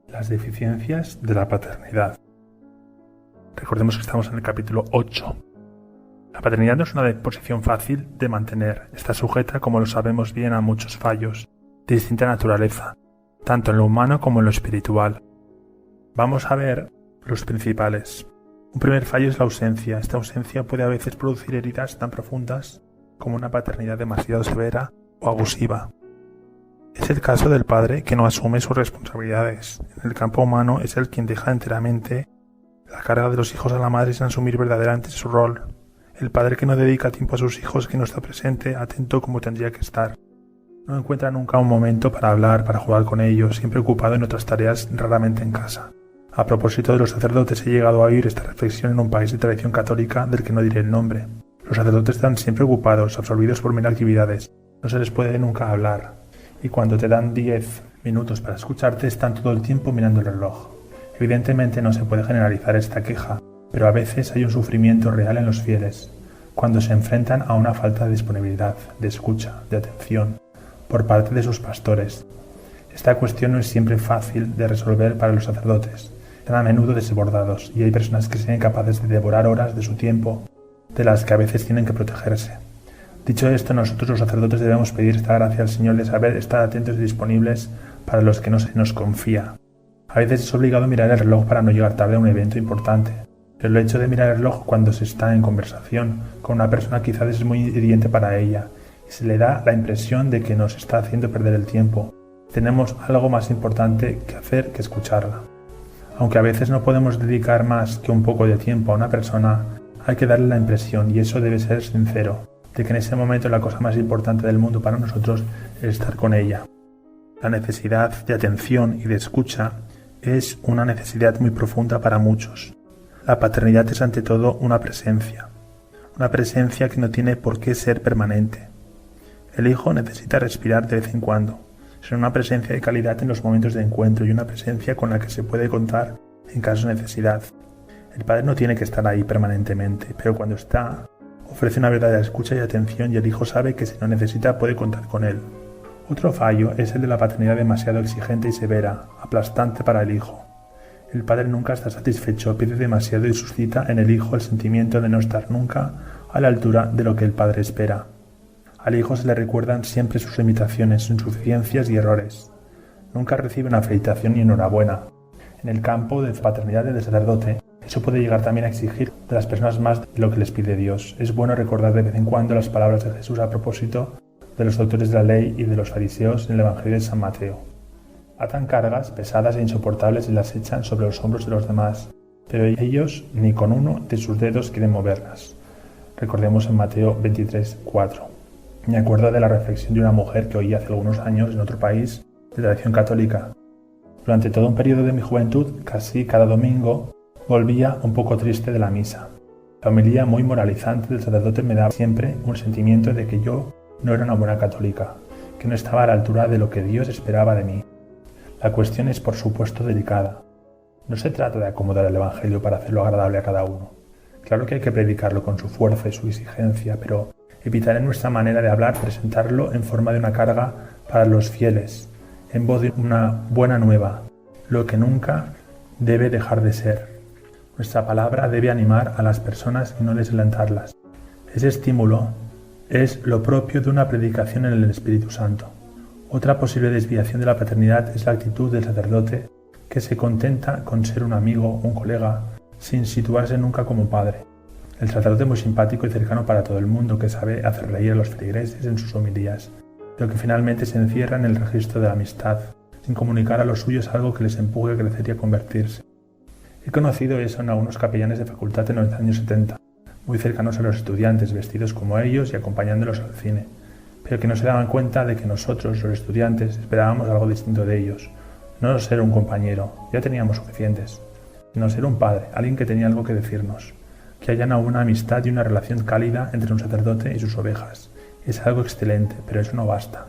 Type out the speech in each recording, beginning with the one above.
Las deficiencias de la paternidad. Recordemos que estamos en el capítulo 8. La paternidad no es una disposición fácil de mantener. Está sujeta, como lo sabemos bien, a muchos fallos de distinta naturaleza, tanto en lo humano como en lo espiritual. Vamos a ver los principales. Un primer fallo es la ausencia. Esta ausencia puede a veces producir heridas tan profundas como una paternidad demasiado severa o abusiva. Es el caso del padre que no asume sus responsabilidades. En el campo humano es él quien deja enteramente la carga de los hijos a la madre sin asumir verdaderamente su rol. El padre que no dedica tiempo a sus hijos, que no está presente, atento como tendría que estar. No encuentra nunca un momento para hablar, para jugar con ellos, siempre ocupado en otras tareas, raramente en casa. A propósito de los sacerdotes, he llegado a oír esta reflexión en un país de tradición católica del que no diré el nombre. Los sacerdotes están siempre ocupados, absorbidos por mil actividades. No se les puede nunca hablar. Y cuando te dan 10 minutos para escucharte, están todo el tiempo mirando el reloj. Evidentemente no se puede generalizar esta queja, pero a veces hay un sufrimiento real en los fieles, cuando se enfrentan a una falta de disponibilidad, de escucha, de atención, por parte de sus pastores. Esta cuestión no es siempre fácil de resolver para los sacerdotes. Están a menudo desbordados y hay personas que sean capaces de devorar horas de su tiempo, de las que a veces tienen que protegerse. Dicho esto, nosotros los sacerdotes debemos pedir esta gracia al Señor de saber estar atentos y disponibles para los que no se nos confía. A veces es obligado mirar el reloj para no llegar tarde a un evento importante, pero el hecho de mirar el reloj cuando se está en conversación con una persona quizás es muy hiriente para ella y se le da la impresión de que nos está haciendo perder el tiempo. Tenemos algo más importante que hacer que escucharla. Aunque a veces no podemos dedicar más que un poco de tiempo a una persona, hay que darle la impresión, y eso debe ser sincero, de que en ese momento la cosa más importante del mundo para nosotros es estar con ella. La necesidad de atención y de escucha es una necesidad muy profunda para muchos. La paternidad es ante todo una presencia que no tiene por qué ser permanente. El hijo necesita respirar de vez en cuando. Es una presencia de calidad en los momentos de encuentro y una presencia con la que se puede contar en caso de necesidad. El padre no tiene que estar ahí permanentemente, pero cuando está, ofrece una verdadera escucha y atención, y el hijo sabe que si lo necesita puede contar con él. Otro fallo es el de la paternidad demasiado exigente y severa, aplastante para el hijo. El padre nunca está satisfecho, pide demasiado y suscita en el hijo el sentimiento de no estar nunca a la altura de lo que el padre espera. Al hijo se le recuerdan siempre sus limitaciones, insuficiencias y errores. Nunca recibe una felicitación ni enhorabuena. En el campo de paternidad del sacerdote, eso puede llegar también a exigir de las personas más de lo que les pide Dios. Es bueno recordar de vez en cuando las palabras de Jesús a propósito de los doctores de la ley y de los fariseos en el Evangelio de San Mateo. Atan cargas pesadas e insoportables y las echan sobre los hombros de los demás, pero ellos ni con uno de sus dedos quieren moverlas. Recordemos en Mateo 23:4. Me acuerdo de la reflexión de una mujer que oí hace algunos años en otro país de tradición católica. Durante todo un periodo de mi juventud, casi cada domingo, volvía un poco triste de la misa. La homilía muy moralizante del sacerdote me daba siempre un sentimiento de que yo no era una buena católica, que no estaba a la altura de lo que Dios esperaba de mí. La cuestión es, por supuesto, delicada. No se trata de acomodar el Evangelio para hacerlo agradable a cada uno. Claro que hay que predicarlo con su fuerza y su exigencia, pero evitar en nuestra manera de hablar presentarlo en forma de una carga para los fieles, en voz de una buena nueva, lo que nunca debe dejar de ser. Nuestra palabra debe animar a las personas y no desalentarlas. Ese estímulo es lo propio de una predicación en el Espíritu Santo. Otra posible desviación de la paternidad es la actitud del sacerdote que se contenta con ser un amigo, un colega, sin situarse nunca como padre. El sacerdote muy simpático y cercano para todo el mundo, que sabe hacer reír a los feligreses en sus homilías, pero que finalmente se encierra en el registro de la amistad, sin comunicar a los suyos algo que les empuje a crecer y a convertirse. He conocido eso en algunos capellanes de facultad en los años 70, muy cercanos a los estudiantes, vestidos como ellos y acompañándolos al cine, pero que no se daban cuenta de que nosotros, los estudiantes, esperábamos algo distinto de ellos. No ser un compañero, ya teníamos suficientes, sino ser un padre, alguien que tenía algo que decirnos. Que haya una amistad y una relación cálida entre un sacerdote y sus ovejas. Es algo excelente, pero eso no basta.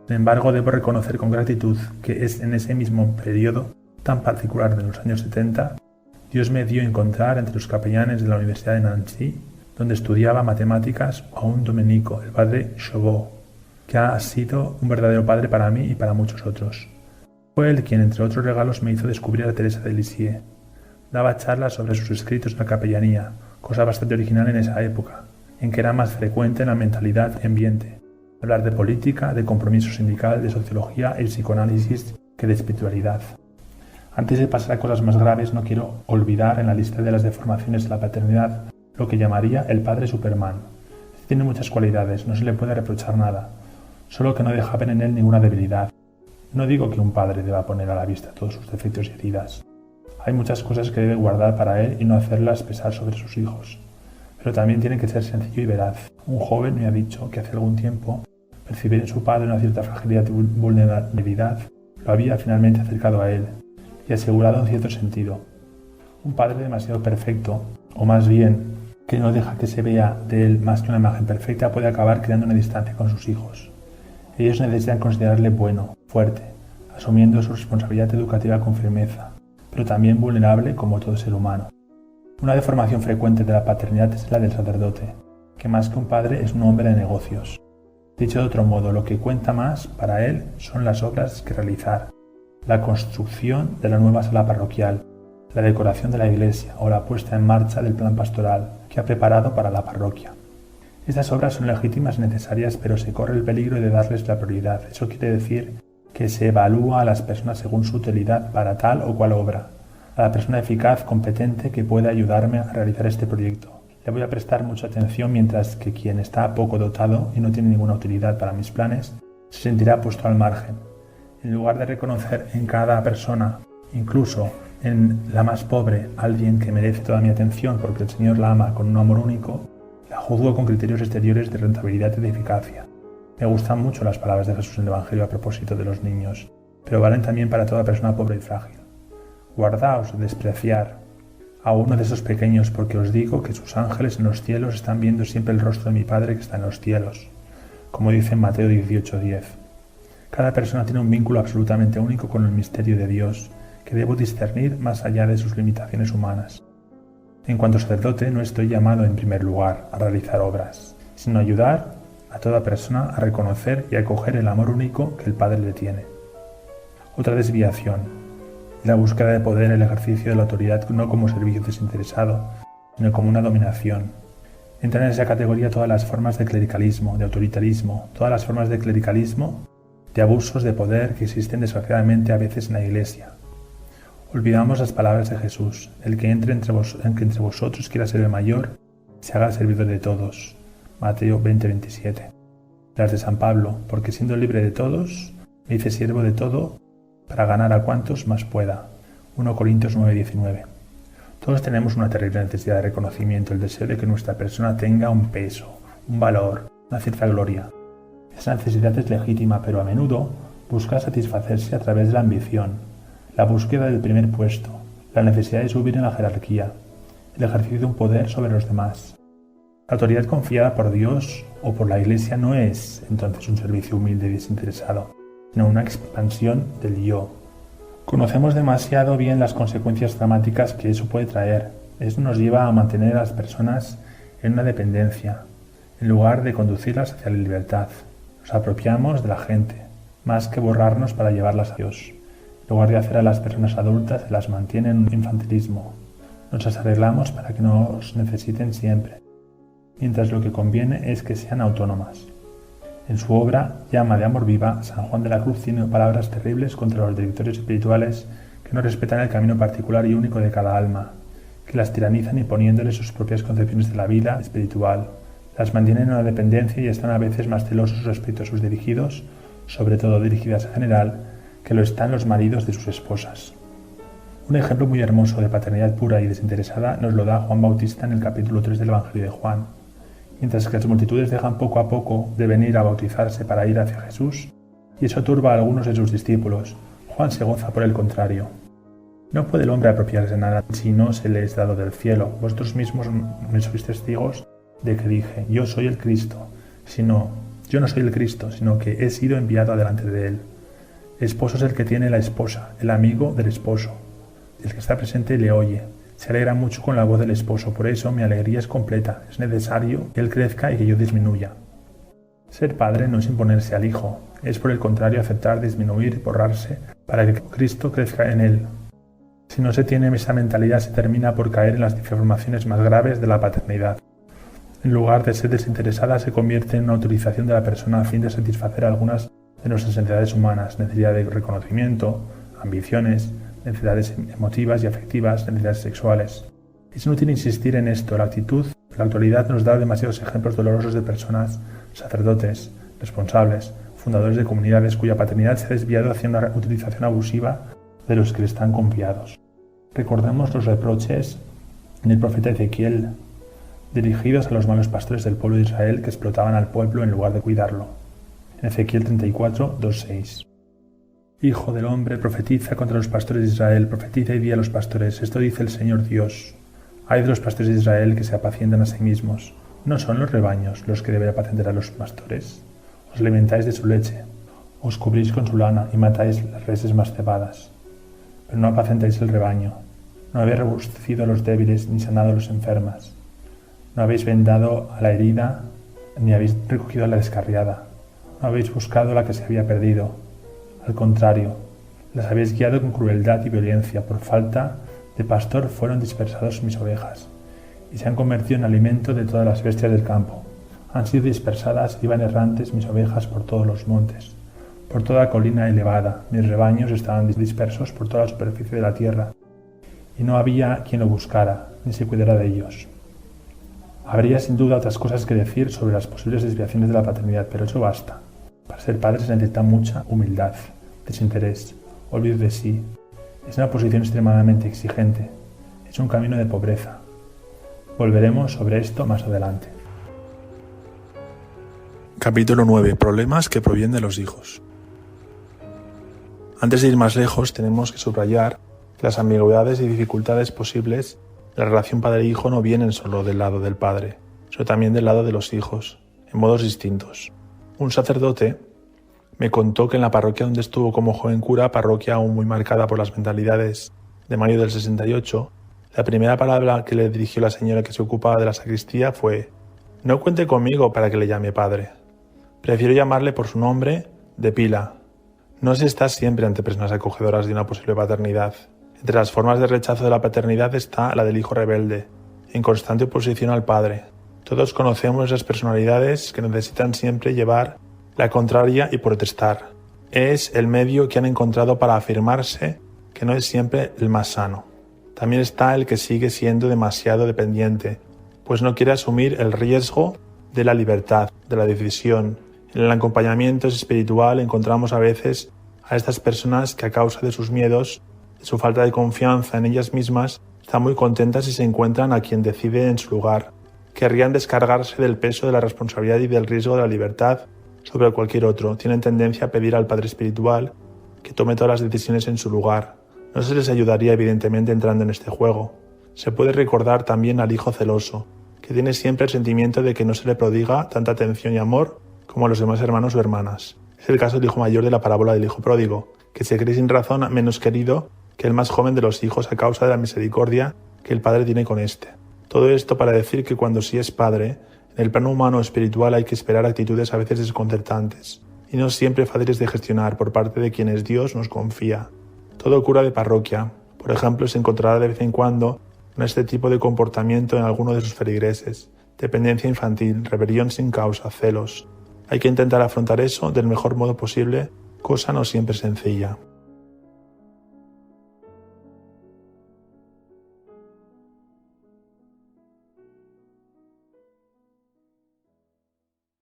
Sin embargo, debo reconocer con gratitud que es en ese mismo periodo tan particular de los años 70, Dios me dio a encontrar entre los capellanes de la Universidad de Nancy, donde estudiaba matemáticas, a un dominico, el padre Chauveau, que ha sido un verdadero padre para mí y para muchos otros. Fue él quien, entre otros regalos, me hizo descubrir a Teresa de Lisieux. Daba charlas sobre sus escritos en la capellanía, cosa bastante original en esa época, en que era más frecuente en la mentalidad y ambiente hablar de política, de compromiso sindical, de sociología y psicoanálisis que de espiritualidad. Antes de pasar a cosas más graves, no quiero olvidar en la lista de las deformaciones de la paternidad lo que llamaría el padre Superman. Tiene muchas cualidades, no se le puede reprochar nada, solo que no deja ver en él ninguna debilidad. No digo que un padre deba poner a la vista todos sus defectos y heridas. Hay muchas cosas que debe guardar para él y no hacerlas pesar sobre sus hijos. Pero también tiene que ser sencillo y veraz. Un joven me ha dicho que hace algún tiempo percibir en su padre una cierta fragilidad y vulnerabilidad lo había finalmente acercado a él y asegurado en cierto sentido. Un padre demasiado perfecto, o más bien que no deja que se vea de él más que una imagen perfecta, puede acabar creando una distancia con sus hijos. Ellos necesitan considerarle bueno, fuerte, asumiendo su responsabilidad educativa con firmeza, pero también vulnerable como todo ser humano. Una deformación frecuente de la paternidad es la del sacerdote, que más que un padre es un hombre de negocios. Dicho de otro modo, lo que cuenta más para él son las obras que realizar, la construcción de la nueva sala parroquial, la decoración de la iglesia o la puesta en marcha del plan pastoral que ha preparado para la parroquia. Estas obras son legítimas y necesarias, pero se corre el peligro de darles la prioridad. Eso quiere decir que se evalúa a las personas según su utilidad para tal o cual obra, a la persona eficaz, competente, que pueda ayudarme a realizar este proyecto. Le voy a prestar mucha atención, mientras que quien está poco dotado y no tiene ninguna utilidad para mis planes se sentirá puesto al margen. En lugar de reconocer en cada persona, incluso en la más pobre, alguien que merece toda mi atención porque el Señor la ama con un amor único, la juzgo con criterios exteriores de rentabilidad y de eficacia. Me gustan mucho las palabras de Jesús en el Evangelio a propósito de los niños, pero valen también para toda persona pobre y frágil. Guardaos de despreciar a uno de esos pequeños, porque os digo que sus ángeles en los cielos están viendo siempre el rostro de mi Padre que está en los cielos, como dice en Mateo 18:10. Cada persona tiene un vínculo absolutamente único con el misterio de Dios, que debo discernir más allá de sus limitaciones humanas. En cuanto sacerdote, no estoy llamado en primer lugar a realizar obras, sino a ayudar a toda persona a reconocer y a acoger el amor único que el Padre le tiene. Otra desviación: la búsqueda de poder, el ejercicio de la autoridad no como servicio desinteresado, sino como una dominación. Entran en esa categoría todas las formas de clericalismo, de autoritarismo, todas las formas de clericalismo, de abusos de poder que existen desgraciadamente a veces en la Iglesia. Olvidamos las palabras de Jesús: el que entre entre vosotros quiera ser el mayor, se haga servidor de todos. Mateo 20:27. Las de San Pablo: porque siendo libre de todos, me hice siervo de todo, para ganar a cuantos más pueda. 1 Corintios 9:19. Todos tenemos una terrible necesidad de reconocimiento, el deseo de que nuestra persona tenga un peso, un valor, una cierta gloria. Esa necesidad es legítima, pero a menudo busca satisfacerse a través de la ambición, la búsqueda del primer puesto, la necesidad de subir en la jerarquía, el ejercicio de un poder sobre los demás. La autoridad confiada por Dios o por la Iglesia no es entonces un servicio humilde y desinteresado, sino una expansión del yo. Conocemos demasiado bien las consecuencias dramáticas que eso puede traer. Eso nos lleva a mantener a las personas en una dependencia, en lugar de conducirlas hacia la libertad. Nos apropiamos de la gente, más que borrarnos para llevarlas a Dios. En lugar de hacer a las personas adultas, se las mantiene en un infantilismo. Nos arreglamos para que nos necesiten siempre, mientras lo que conviene es que sean autónomas. En su obra Llama de Amor Viva, San Juan de la Cruz tiene palabras terribles contra los directores espirituales que no respetan el camino particular y único de cada alma, que las tiranizan imponiéndoles sus propias concepciones de la vida espiritual, las mantienen en una dependencia y están a veces más celosos respecto a sus dirigidos, sobre todo dirigidas en general, que lo están los maridos de sus esposas. Un ejemplo muy hermoso de paternidad pura y desinteresada nos lo da Juan Bautista en el capítulo 3 del Evangelio de Juan. Mientras que las multitudes dejan poco a poco de venir a bautizarse para ir hacia Jesús, y eso turba a algunos de sus discípulos, Juan se goza por el contrario. No puede el hombre apropiarse de nada si no se le es dado del cielo. Vosotros mismos me sois testigos de que dije: yo soy el Cristo. Yo no soy el Cristo, sino que he sido enviado adelante de él. El esposo es el que tiene la esposa, el amigo del esposo. El que está presente le oye. Se alegra mucho con la voz del esposo, por eso mi alegría es completa. Es necesario que él crezca y que yo disminuya. Ser padre no es imponerse al hijo, es por el contrario aceptar disminuir y borrarse para que Cristo crezca en él. Si no se tiene esa mentalidad, se termina por caer en las deformaciones más graves de la paternidad. En lugar de ser desinteresada, se convierte en una utilización de la persona a fin de satisfacer algunas de nuestras necesidades humanas, necesidad de reconocimiento, ambiciones, necesidades emotivas y afectivas, necesidades sexuales. Es inútil insistir en esto. La actitud en la actualidad nos da demasiados ejemplos dolorosos de personas, sacerdotes, responsables, fundadores de comunidades cuya paternidad se ha desviado hacia una utilización abusiva de los que le están confiados. Recordemos los reproches del profeta Ezequiel dirigidos a los malos pastores del pueblo de Israel que explotaban al pueblo en lugar de cuidarlo. En Ezequiel 34, 2-6. Hijo del hombre, profetiza contra los pastores de Israel, profetiza y di a los pastores, esto dice el Señor Dios. Hay de los pastores de Israel que se apacientan a sí mismos. ¿No son los rebaños los que deben apacentar a los pastores? Os alimentáis de su leche, os cubrís con su lana y matáis las reses más cebadas. Pero no apacentáis el rebaño, no habéis rebustecido a los débiles ni sanado a los enfermas. No habéis vendado a la herida ni habéis recogido a la descarriada. No habéis buscado a la que se había perdido. Al contrario, las habéis guiado con crueldad y violencia. Por falta de pastor fueron dispersados mis ovejas y se han convertido en alimento de todas las bestias del campo. Han sido dispersadas y van errantes mis ovejas por todos los montes, por toda colina elevada. Mis rebaños estaban dispersos por toda la superficie de la tierra y no había quien lo buscara ni se cuidara de ellos. Habría sin duda otras cosas que decir sobre las posibles desviaciones de la paternidad, pero eso basta. Para ser padre se necesita mucha humildad, desinterés, olvido de sí. Es una posición extremadamente exigente. Es un camino de pobreza. Volveremos sobre esto más adelante. Capítulo 9. Problemas que provienen de los hijos. Antes de ir más lejos, tenemos que subrayar que las ambigüedades y dificultades posibles de la relación padre-hijo no vienen solo del lado del padre, sino también del lado de los hijos, en modos distintos. Un sacerdote me contó que en la parroquia donde estuvo como joven cura, parroquia aún muy marcada por las mentalidades de mayo del 68, la primera palabra que le dirigió la señora que se ocupaba de la sacristía fue: «No cuente conmigo para que le llame padre. Prefiero llamarle por su nombre de pila». No se está siempre ante personas acogedoras de una posible paternidad. Entre las formas de rechazo de la paternidad está la del hijo rebelde, en constante oposición al padre. Todos conocemos esas personalidades que necesitan siempre llevar la contraria y protestar. Es el medio que han encontrado para afirmarse, que no es siempre el más sano. También está el que sigue siendo demasiado dependiente, pues no quiere asumir el riesgo de la libertad, de la decisión. En el acompañamiento espiritual encontramos a veces a estas personas que a causa de sus miedos, de su falta de confianza en ellas mismas, están muy contentas si se encuentran a quien decide en su lugar. Querrían descargarse del peso de la responsabilidad y del riesgo de la libertad sobre cualquier otro. Tienen tendencia a pedir al Padre Espiritual que tome todas las decisiones en su lugar. No se les ayudaría evidentemente entrando en este juego. Se puede recordar también al hijo celoso, que tiene siempre el sentimiento de que no se le prodiga tanta atención y amor como a los demás hermanos o hermanas. Es el caso del hijo mayor de la parábola del hijo pródigo, que se cree sin razón menos querido que el más joven de los hijos a causa de la misericordia que el padre tiene con éste. Todo esto para decir que cuando sí es padre, en el plano humano o espiritual hay que esperar actitudes a veces desconcertantes y no siempre fáciles de gestionar por parte de quienes Dios nos confía. Todo cura de parroquia, por ejemplo, se encontrará de vez en cuando con este tipo de comportamiento en alguno de sus feligreses: dependencia infantil, rebelión sin causa, celos. Hay que intentar afrontar eso del mejor modo posible, cosa no siempre sencilla.